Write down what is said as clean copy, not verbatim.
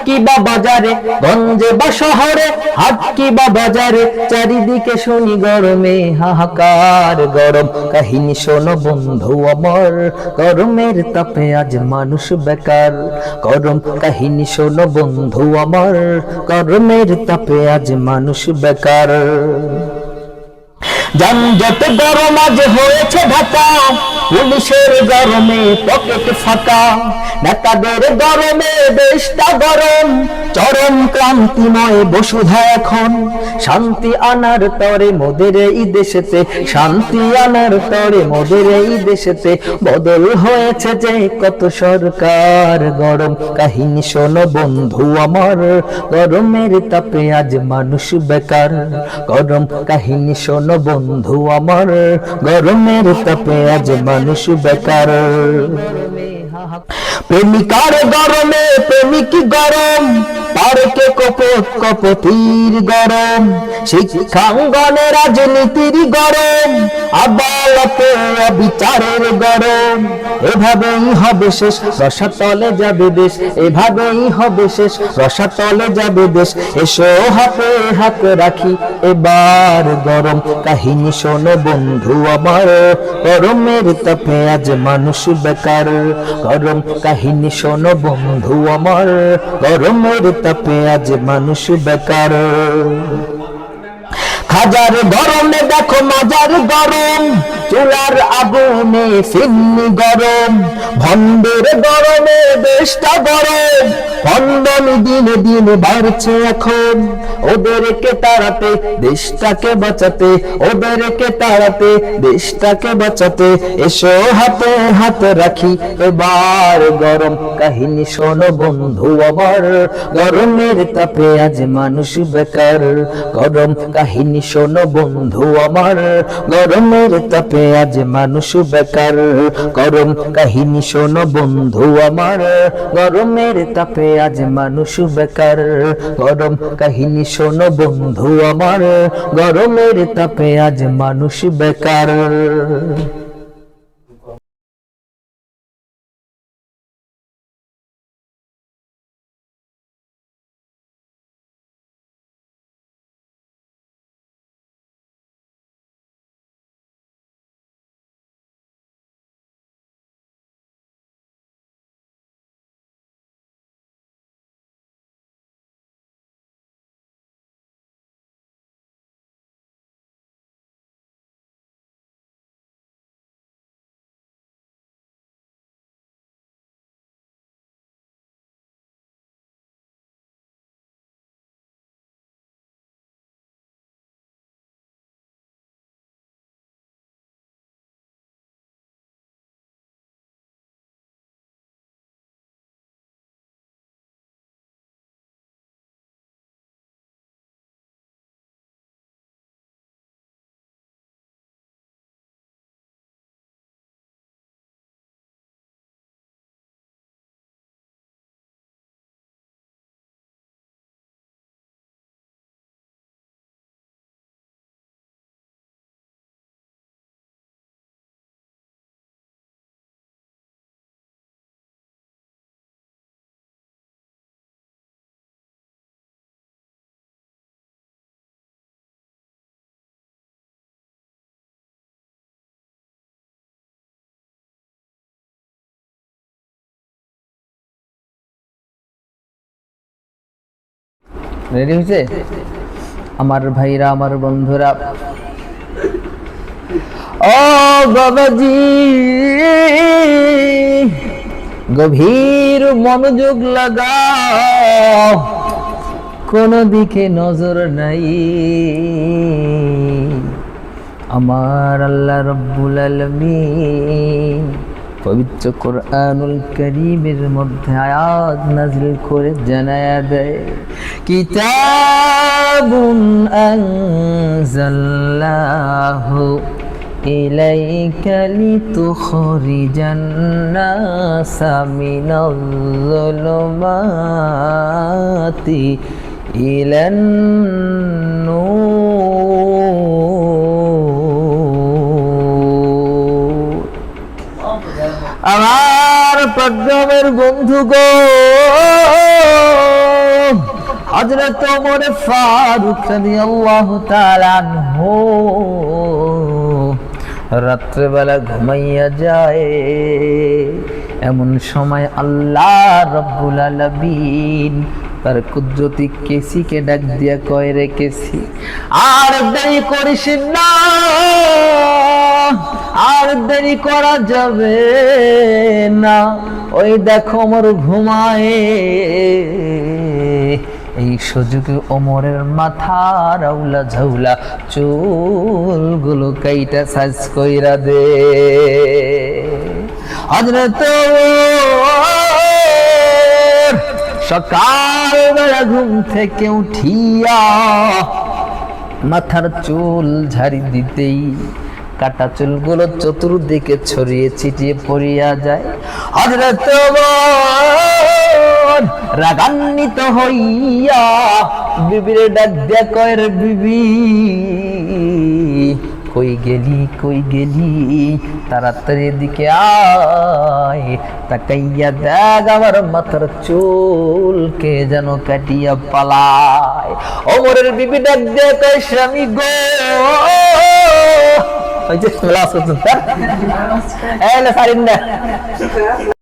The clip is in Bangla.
কিবা বাজারে গঞ্জে বা শহরে, হাট কিবা বাজারে, চারিদিকে শুনি গরমে হাহাকার। গরম কাহিনী শোনো বন্ধু আমার, গরমের তাপে আজ মানুষ বেকার। গরম কাহিনী শোনো বন্ধু আমার, গরমের তাপে আজ মানুষ বেকার। যানজটে গরম আজ হয়েছে ঢাকা, পুলিশের গরমে পকেট ফাঁকা, নেতাদের গরমে দেশটা গরম, চরম ক্রান্তিময় বসুধা এখন। শান্তি আনার তরে মোদের এই দেশেতে, শান্তি আনার তরে মোদের এই দেশেতে, বদল হয়েছে যে কত সরকার। গরম কাহিনী শোনো বন্ধু আমার, গরমের তাপে আজ মানুষ বেকার। গরম কাহিনী শোনো বন্ধু আমার, গরমের তাপে আজ মানুষ বেকার। প্রেমিকার গরমে প্রেমিক গরম, পার্কে কপট কপতির গরম, শিক্ষাঙ্গনে রাজনীতির গরম, আদালতে বিচারের গরম। এভাবেই হবে শেষ, রসাতলে যাবে দেশ, এভাবেই হবে শেষ, রসাতলে যাবে দেশ। এসো হাতে হাত রাখি এবার, গরম কাহিনী শোনো বন্ধু আমার, গরমের তাপে আজ মানুষ বেকার। গরম কাহিনী শোনো বন্ধু আমার, গরমের তাপে আজ মানুষ বেকার। খাজার গরমে দেখো মাজার গরম, চুলার আগুনে ফিন্নি গরম, ভন্ডের গরমে দেশটা গরম, ভন্ডন দিনে দিনে বাড়ছে এখন। ওদেরকে তাড়াতে দেশটাকে বাঁচাতে, ওদেরকে তাড়াতে দেশটাকে বাঁচাতে, এসো হাতে হাত রাখি এবার। গরম কাহিনী শোনো বন্ধু আমার, গরমের তাপে আজ মানুষ বেকার। গরম কাহিনী শোনো বন্ধু আমার, গরমের তাপে আজ মানুষ বেকার। গরম কাহিনী শোনো বন্ধু আমার, গরমের তাপে আজ মানুষ বেকার। গরম কাহিনী শোনো বন্ধু আমার, গরমের তাপে আজ মানুষ বেকার। রেডি হয়েছে আমার ভাইরা, আমার বন্ধুরা? ও বাবাজি, গভীর মনোযোগ লাগাও, কোন দিকে নজর নাই। আমার আল্লাহ রব্বুল আলামিন পবিত্র কোরআনুল কারীমের মধ্যে আয়াত নাযিল করে জানায়া দেয়, কিতাবুন আনজালনাহু ইলাইকা লিতুখরিজান নাসা মিনাল যুলুমাতি ইলান নূর। আমার প্রজ্ঞামের বন্ধুগণ, হযরত ওমর ফারুক রাদিয়াল্লাহু তাআলা আনহু রাত্রেবেলা ঘুমাইয়া যায়। এমন সময় আল্লাহ রাব্বুল আলামিন তার কুদরতি কেসিকে ডাক দিয়া কয়, রে কেসি, আর দেরি করিস না, আর দেরি করা যাবে না। ওই দেখো ওমর ঘুমায়। এই সুযোগে ওমরের মাথার আউলা ঝাউলা চুলগুলো কাইটা সাজ কইরা দে। হযরত সকালবেলা ঘুম থেকে উঠিয়া মাথার চুল ঝাড়ি দিতেই কাটা চুলগুলো চতুর্দিকে ছড়িয়ে ছিটিয়ে পড়িয়া যায়। হযরত রাগান্বিত হইয়া বিবিরে ডাক দিয়া কয়, রে বিবি, কই গেলি, কই গেলি, তাড়াতাড়ি এদিকে আয়, তাকাইয়া দেখ আমার মাথার চুলকে যেন কাটিয়া পালায়। ওমরের বিবি ডাক দিয়া কয়, স্বামী গো, ওই যে